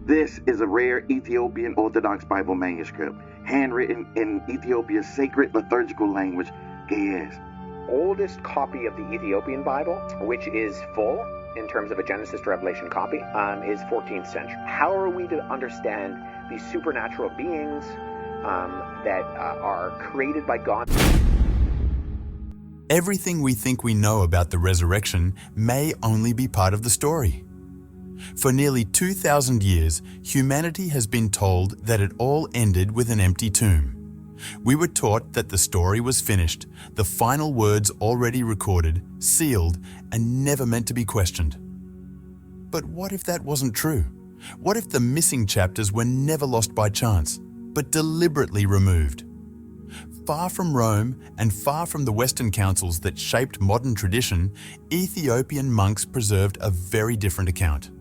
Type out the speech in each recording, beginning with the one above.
This is a rare Ethiopian Orthodox Bible manuscript, handwritten in Ethiopia's sacred liturgical language, Ge'ez. Oldest copy of the Ethiopian Bible, which is full in terms of a Genesis to Revelation copy, is 14th century. How are we to understand these supernatural beings that are created by God? Everything we think we know about the resurrection may only be part of the story. For nearly 2,000 years, humanity has been told that it all ended with an empty tomb. We were taught that the story was finished, the final words already recorded, sealed, and never meant to be questioned. But what if that wasn't true? What if the missing chapters were never lost by chance, but deliberately removed? Far from Rome and far from the Western councils that shaped modern tradition, Ethiopian monks preserved a very different account.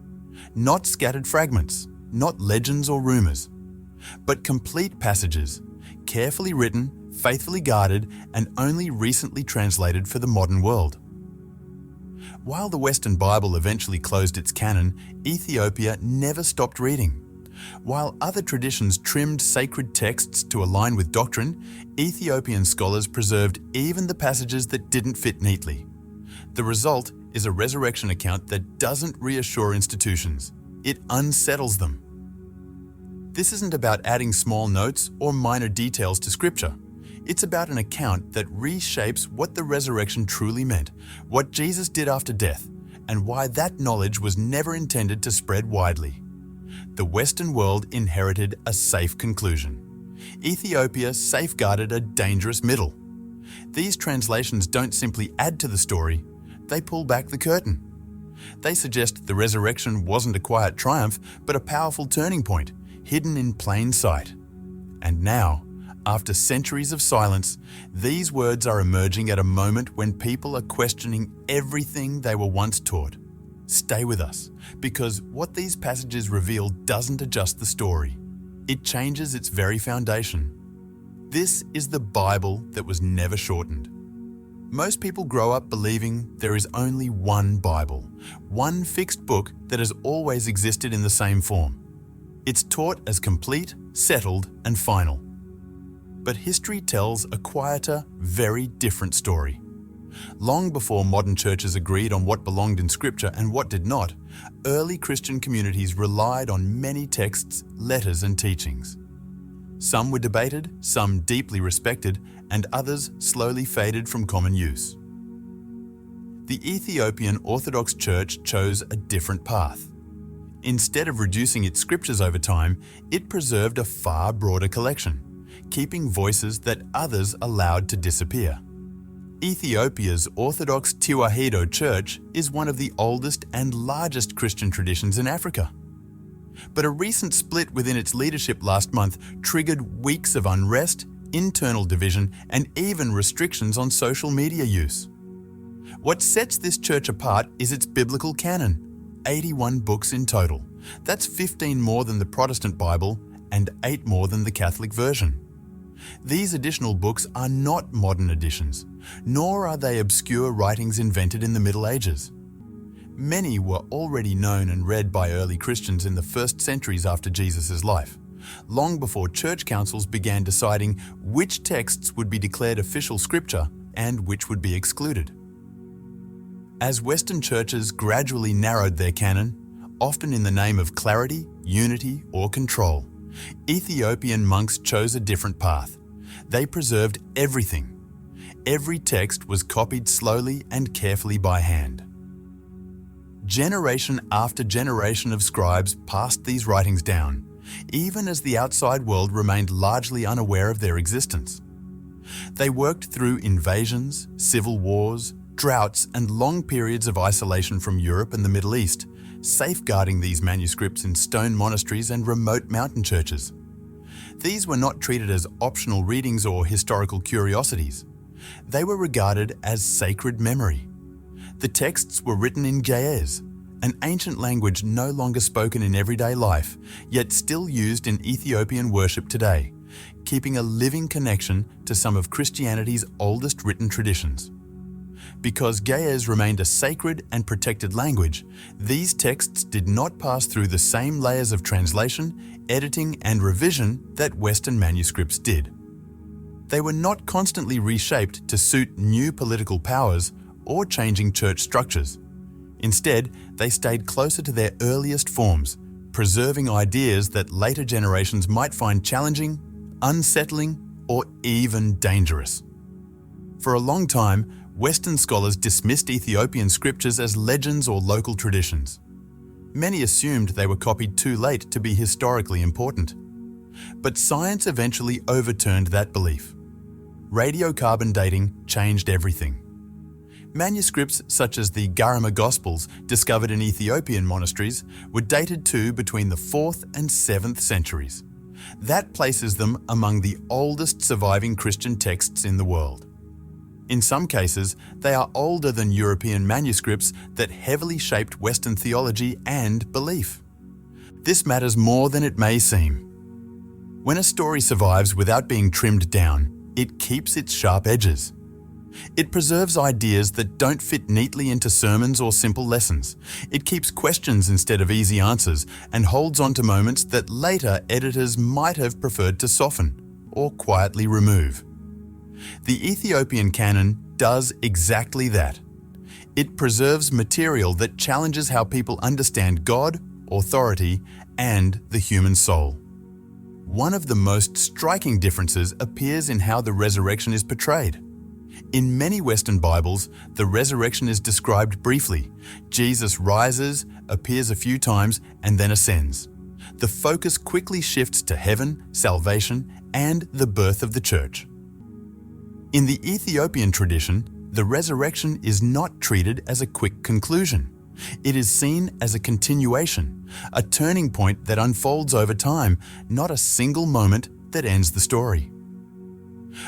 Not scattered fragments, not legends or rumors, but complete passages, carefully written, faithfully guarded, and only recently translated for the modern world. While the Western Bible eventually closed its canon, Ethiopia never stopped reading. While other traditions trimmed sacred texts to align with doctrine, Ethiopian scholars preserved even the passages that didn't fit neatly. The result is a resurrection account that doesn't reassure institutions. It unsettles them. This isn't about adding small notes or minor details to Scripture. It's about an account that reshapes what the resurrection truly meant, what Jesus did after death, and why that knowledge was never intended to spread widely. The Western world inherited a safe conclusion. Ethiopia safeguarded a dangerous middle. These translations don't simply add to the story, they pull back the curtain. They suggest the resurrection wasn't a quiet triumph, but a powerful turning point, hidden in plain sight. And now, after centuries of silence, these words are emerging at a moment when people are questioning everything they were once taught. Stay with us, because what these passages reveal doesn't adjust the story. It changes its very foundation. This is the Bible that was never shortened. Most people grow up believing there is only one Bible, one fixed book that has always existed in the same form. It's taught as complete, settled, and final. But history tells a quieter, very different story. Long before modern churches agreed on what belonged in Scripture and what did not, early Christian communities relied on many texts, letters, and teachings. Some were debated, some deeply respected, and others slowly faded from common use. The Ethiopian Orthodox Church chose a different path. Instead of reducing its scriptures over time, it preserved a far broader collection, keeping voices that others allowed to disappear. Ethiopia's Orthodox Tewahedo Church is one of the oldest and largest Christian traditions in Africa. But a recent split within its leadership last month triggered weeks of unrest, internal division, and even restrictions on social media use. What sets this church apart is its biblical canon, 81 books in total. That's 15 more than the Protestant Bible and 8 more than the Catholic version. These additional books are not modern additions, nor are they obscure writings invented in the Middle Ages. Many were already known and read by early Christians in the first centuries after Jesus' life, long before church councils began deciding which texts would be declared official scripture and which would be excluded. As Western churches gradually narrowed their canon, often in the name of clarity, unity, or control, Ethiopian monks chose a different path. They preserved everything. Every text was copied slowly and carefully by hand. Generation after generation of scribes passed these writings down, even as the outside world remained largely unaware of their existence. They worked through invasions, civil wars, droughts, and long periods of isolation from Europe and the Middle East, safeguarding these manuscripts in stone monasteries and remote mountain churches. These were not treated as optional readings or historical curiosities. They were regarded as sacred memory. The texts were written in Ge'ez, an ancient language no longer spoken in everyday life, yet still used in Ethiopian worship today, keeping a living connection to some of Christianity's oldest written traditions. Because Ge'ez remained a sacred and protected language, these texts did not pass through the same layers of translation, editing, and revision that Western manuscripts did. They were not constantly reshaped to suit new political powers or changing church structures. Instead, they stayed closer to their earliest forms, preserving ideas that later generations might find challenging, unsettling, or even dangerous. For a long time, Western scholars dismissed Ethiopian scriptures as legends or local traditions. Many assumed they were copied too late to be historically important. But science eventually overturned that belief. Radiocarbon dating changed everything. Manuscripts such as the Garima Gospels discovered in Ethiopian monasteries were dated to between the 4th and 7th centuries. That places them among the oldest surviving Christian texts in the world. In some cases, they are older than European manuscripts that heavily shaped Western theology and belief. This matters more than it may seem. When a story survives without being trimmed down, it keeps its sharp edges. It preserves ideas that don't fit neatly into sermons or simple lessons. It keeps questions instead of easy answers and holds on to moments that later editors might have preferred to soften or quietly remove. The Ethiopian canon does exactly that. It preserves material that challenges how people understand God, authority, and the human soul. One of the most striking differences appears in how the resurrection is portrayed. In many Western Bibles, the resurrection is described briefly. Jesus rises, appears a few times, and then ascends. The focus quickly shifts to heaven, salvation, and the birth of the church. In the Ethiopian tradition, the resurrection is not treated as a quick conclusion. It is seen as a continuation, a turning point that unfolds over time, not a single moment that ends the story.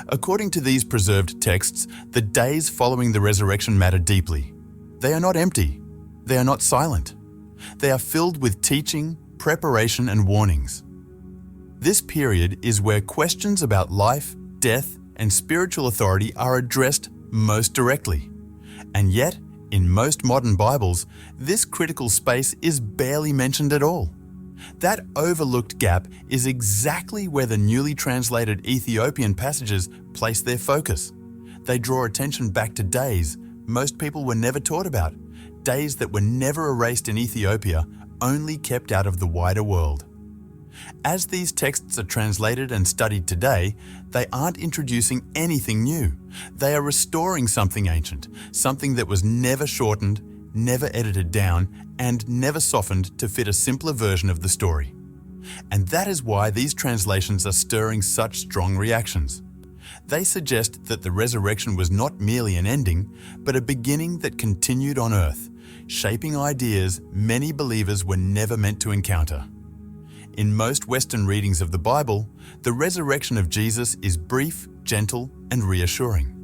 According to these preserved texts, the days following the resurrection matter deeply. They are not empty. They are not silent. They are filled with teaching, preparation, and warnings. This period is where questions about life, death, and spiritual authority are addressed most directly. And yet, in most modern Bibles, this critical space is barely mentioned at all. That overlooked gap is exactly where the newly translated Ethiopian passages place their focus. They draw attention back to days most people were never taught about, days that were never erased in Ethiopia, only kept out of the wider world. As these texts are translated and studied today, they aren't introducing anything new. They are restoring something ancient, something that was never shortened, never edited down, and never softened to fit a simpler version of the story. And that is why these translations are stirring such strong reactions. They suggest that the resurrection was not merely an ending, but a beginning that continued on earth, shaping ideas many believers were never meant to encounter. In most Western readings of the Bible, the resurrection of Jesus is brief, gentle, and reassuring.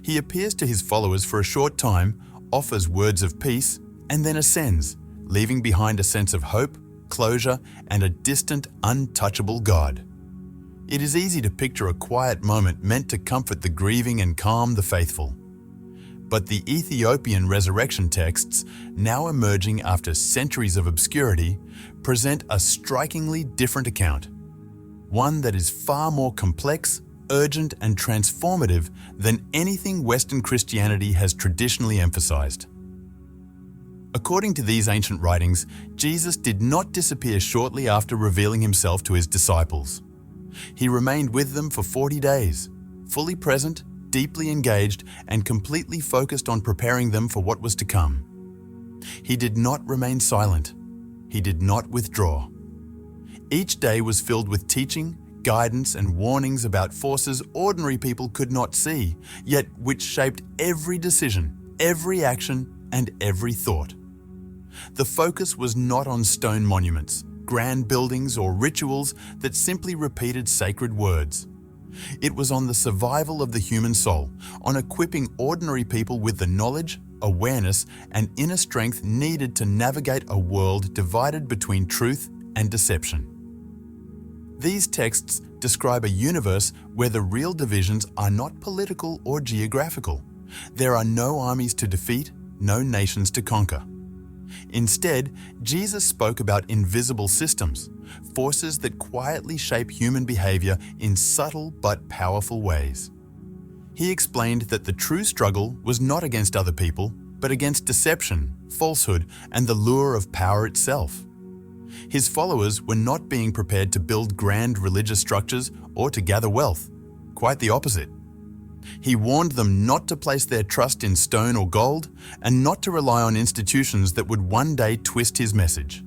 He appears to his followers for a short time, offers words of peace, and then ascends, leaving behind a sense of hope, closure, and a distant, untouchable God. It is easy to picture a quiet moment meant to comfort the grieving and calm the faithful. But the Ethiopian resurrection texts, now emerging after centuries of obscurity, present a strikingly different account. One that is far more complex, urgent, and transformative than anything Western Christianity has traditionally emphasized. According to these ancient writings, Jesus did not disappear shortly after revealing himself to his disciples. He remained with them for 40 days, fully present, deeply engaged, and completely focused on preparing them for what was to come. He did not remain silent. He did not withdraw. Each day was filled with teaching, guidance, and warnings about forces ordinary people could not see, yet which shaped every decision, every action, and every thought. The focus was not on stone monuments, grand buildings, or rituals that simply repeated sacred words. It was on the survival of the human soul, on equipping ordinary people with the knowledge, awareness, and inner strength needed to navigate a world divided between truth and deception. These texts describe a universe where the real divisions are not political or geographical, There are no armies to defeat, no nations to conquer. Instead, Jesus spoke about invisible systems, forces that quietly shape human behavior in subtle but powerful ways. He explained that the true struggle was not against other people, but against deception, falsehood, and the lure of power itself. His followers were not being prepared to build grand religious structures or to gather wealth. Quite the opposite. He warned them not to place their trust in stone or gold and not to rely on institutions that would one day twist his message.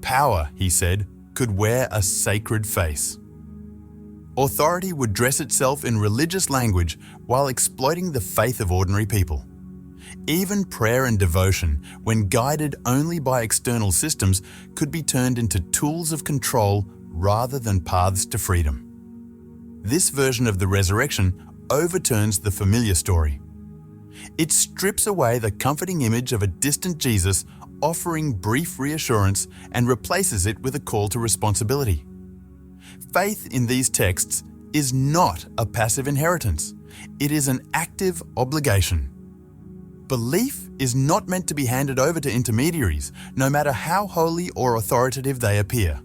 Power, he said, could wear a sacred face. Authority would dress itself in religious language while exploiting the faith of ordinary people. Even prayer and devotion, when guided only by external systems, could be turned into tools of control rather than paths to freedom. This version of the resurrection overturns the familiar story. It strips away the comforting image of a distant Jesus offering brief reassurance and replaces it with a call to responsibility. Faith in these texts is not a passive inheritance. It is an active obligation. Belief is not meant to be handed over to intermediaries, no matter how holy or authoritative they appear.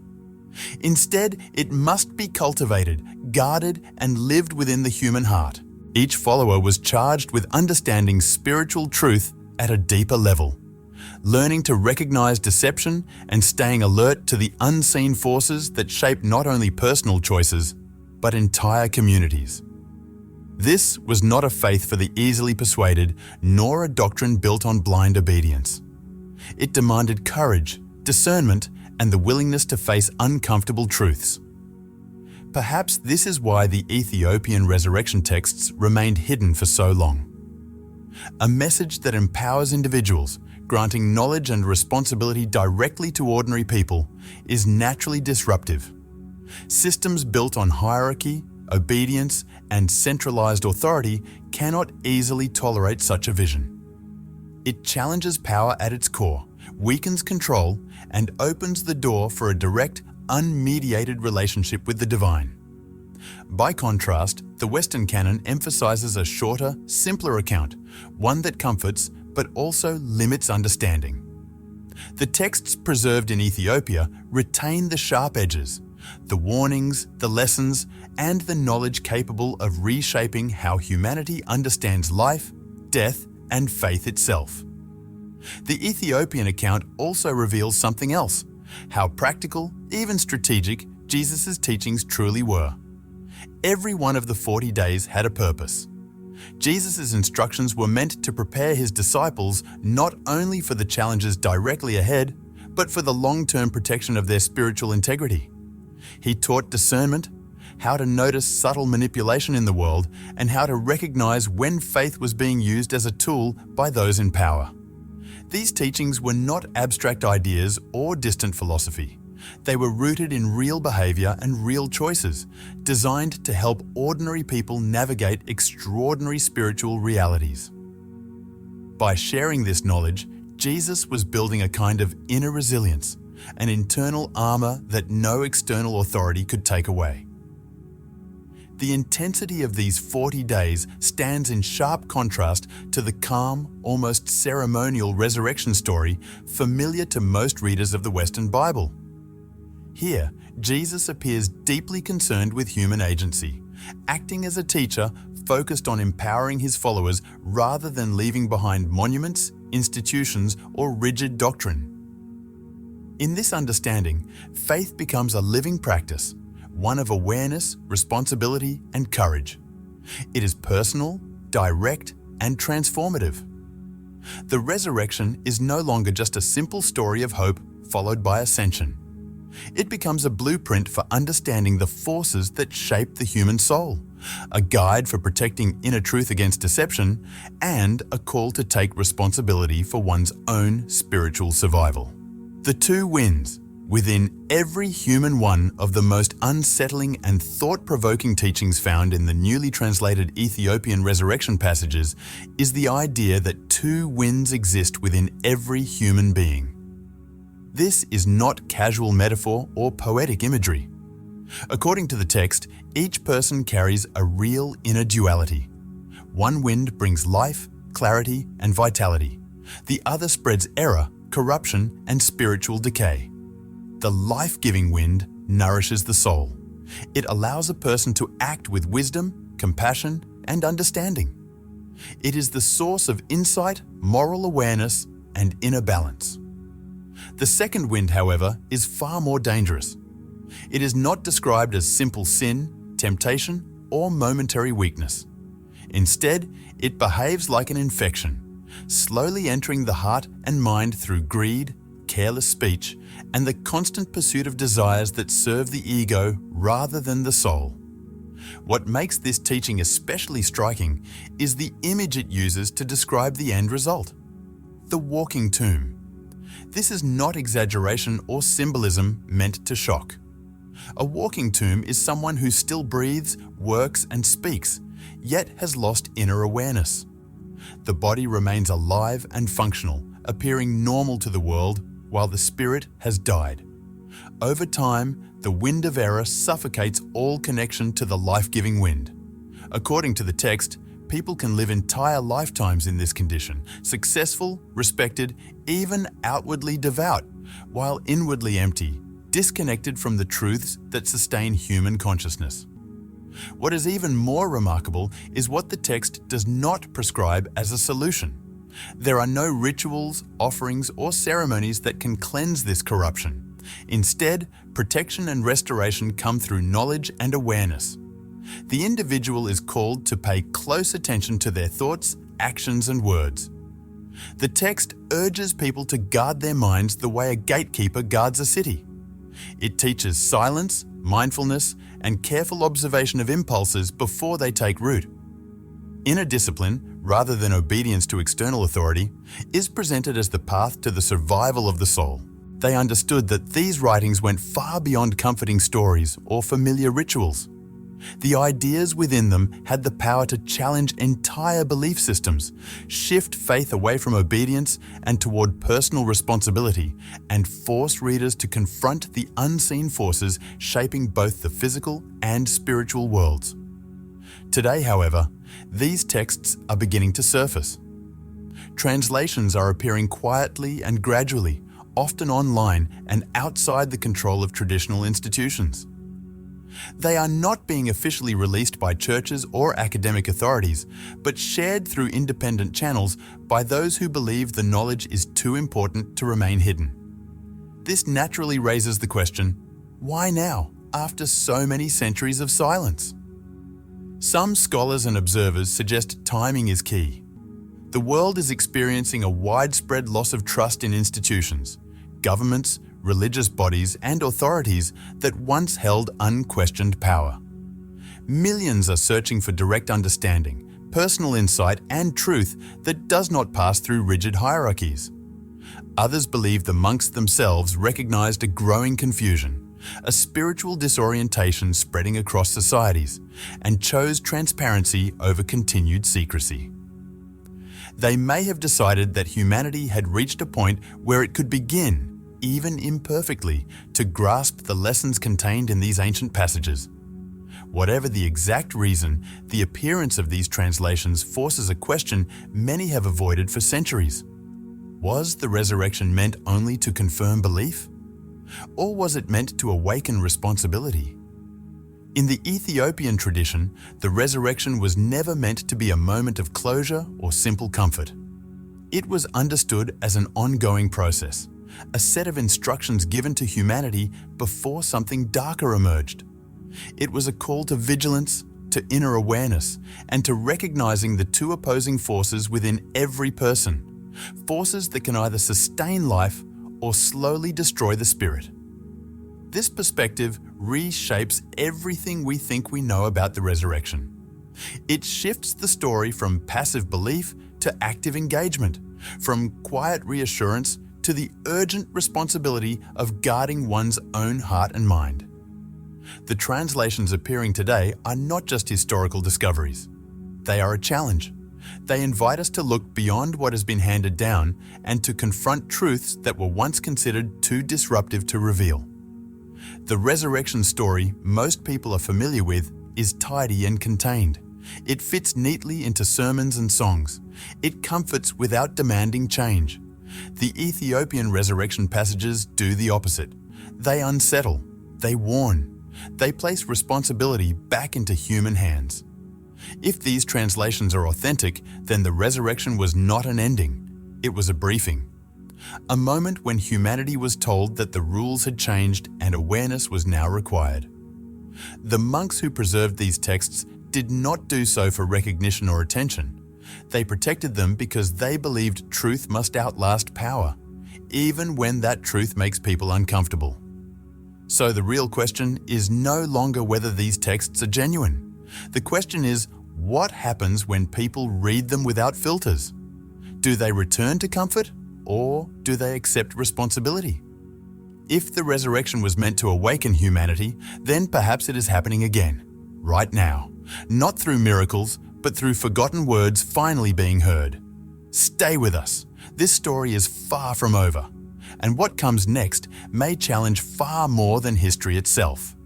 Instead, it must be cultivated, guarded, and lived within the human heart. Each follower was charged with understanding spiritual truth at a deeper level, learning to recognize deception and staying alert to the unseen forces that shape not only personal choices, but entire communities. This was not a faith for the easily persuaded, nor a doctrine built on blind obedience. It demanded courage, discernment, and the willingness to face uncomfortable truths. Perhaps this is why the Ethiopian resurrection texts remained hidden for so long. A message that empowers individuals, granting knowledge and responsibility directly to ordinary people, is naturally disruptive. Systems built on hierarchy, obedience, and centralized authority cannot easily tolerate such a vision. It challenges power at its core, weakens control, and opens the door for a direct, unmediated relationship with the divine. By contrast, the Western canon emphasizes a shorter, simpler account, one that comforts but also limits understanding. The texts preserved in Ethiopia retain the sharp edges, the warnings, the lessons, and the knowledge capable of reshaping how humanity understands life, death, and faith itself. The Ethiopian account also reveals something else, how practical, even strategic, Jesus' teachings truly were. Every one of the 40 days had a purpose. Jesus' instructions were meant to prepare his disciples not only for the challenges directly ahead, but for the long-term protection of their spiritual integrity. He taught discernment, how to notice subtle manipulation in the world, and how to recognize when faith was being used as a tool by those in power. These teachings were not abstract ideas or distant philosophy. They were rooted in real behavior and real choices, designed to help ordinary people navigate extraordinary spiritual realities. By sharing this knowledge, Jesus was building a kind of inner resilience, an internal armor that no external authority could take away. The intensity of these 40 days stands in sharp contrast to the calm, almost ceremonial resurrection story familiar to most readers of the Western Bible. Here, Jesus appears deeply concerned with human agency, acting as a teacher focused on empowering his followers rather than leaving behind monuments, institutions, or rigid doctrine. In this understanding, faith becomes a living practice, one of awareness, responsibility, and courage. It is personal, direct, and transformative. The resurrection is no longer just a simple story of hope followed by ascension. It becomes a blueprint for understanding the forces that shape the human soul, a guide for protecting inner truth against deception, and a call to take responsibility for one's own spiritual survival. The two wins. Within every human one of the most unsettling and thought-provoking teachings found in the newly translated Ethiopian resurrection passages is the idea that two winds exist within every human being. This is not casual metaphor or poetic imagery. According to the text, each person carries a real inner duality, One wind brings life, clarity, and vitality. The other spreads error, corruption, and spiritual decay. The life-giving wind nourishes the soul. It allows a person to act with wisdom, compassion, and understanding. It is the source of insight, moral awareness, and inner balance. The second wind, however, is far more dangerous. It is not described as simple sin, temptation, or momentary weakness. Instead, it behaves like an infection, slowly entering the heart and mind through greed, careless speech, and the constant pursuit of desires that serve the ego rather than the soul. What makes this teaching especially striking is the image it uses to describe the end result: the walking tomb. This is not exaggeration or symbolism meant to shock. A walking tomb is someone who still breathes, works, and speaks, yet has lost inner awareness. The body remains alive and functional, appearing normal to the world, while the spirit has died. Over time, the wind of error suffocates all connection to the life-giving wind. According to the text, people can live entire lifetimes in this condition, successful, respected, even outwardly devout, while inwardly empty, disconnected from the truths that sustain human consciousness. What is even more remarkable is what the text does not prescribe as a solution. There are no rituals, offerings, or ceremonies that can cleanse this corruption. Instead, protection and restoration come through knowledge and awareness. The individual is called to pay close attention to their thoughts, actions, and words. The text urges people to guard their minds the way a gatekeeper guards a city. It teaches silence, mindfulness, and careful observation of impulses before they take root. Inner discipline, rather than obedience to external authority, is presented as the path to the survival of the soul. They understood that these writings went far beyond comforting stories or familiar rituals. The ideas within them had the power to challenge entire belief systems, shift faith away from obedience and toward personal responsibility, and force readers to confront the unseen forces shaping both the physical and spiritual worlds. Today, however, these texts are beginning to surface. Translations are appearing quietly and gradually, often online and outside the control of traditional institutions. They are not being officially released by churches or academic authorities, but shared through independent channels by those who believe the knowledge is too important to remain hidden. This naturally raises the question, why now, after so many centuries of silence? Some scholars and observers suggest timing is key. The world is experiencing a widespread loss of trust in institutions, governments, religious bodies, and authorities that once held unquestioned power. Millions are searching for direct understanding, personal insight, and truth that does not pass through rigid hierarchies. Others believe the monks themselves recognized a growing confusion, a spiritual disorientation spreading across societies, and chose transparency over continued secrecy. They may have decided that humanity had reached a point where it could begin, even imperfectly, to grasp the lessons contained in these ancient passages. Whatever the exact reason, the appearance of these translations forces a question many have avoided for centuries. Was the resurrection meant only to confirm belief? Or was it meant to awaken responsibility? In the Ethiopian tradition, the resurrection was never meant to be a moment of closure or simple comfort. It was understood as an ongoing process, a set of instructions given to humanity before something darker emerged. It was a call to vigilance, to inner awareness, and to recognizing the two opposing forces within every person, forces that can either sustain life or slowly destroy the spirit. This perspective reshapes everything we think we know about the resurrection. It shifts the story from passive belief to active engagement, from quiet reassurance to the urgent responsibility of guarding one's own heart and mind. The translations appearing today are not just historical discoveries. They are a challenge. They invite us to look beyond what has been handed down and to confront truths that were once considered too disruptive to reveal. The resurrection story most people are familiar with is tidy and contained. It fits neatly into sermons and songs. It comforts without demanding change. The Ethiopian resurrection passages do the opposite. They unsettle, they warn, they place responsibility back into human hands. If these translations are authentic, then the resurrection was not an ending, it was a briefing. A moment when humanity was told that the rules had changed and awareness was now required. The monks who preserved these texts did not do so for recognition or attention. They protected them because they believed truth must outlast power, even when that truth makes people uncomfortable. So the real question is no longer whether these texts are genuine. The question is, what happens when people read them without filters? Do they return to comfort, or do they accept responsibility? If the resurrection was meant to awaken humanity, then perhaps it is happening again, right now. Not through miracles, but through forgotten words finally being heard. Stay with us. This story is far from over, and what comes next may challenge far more than history itself.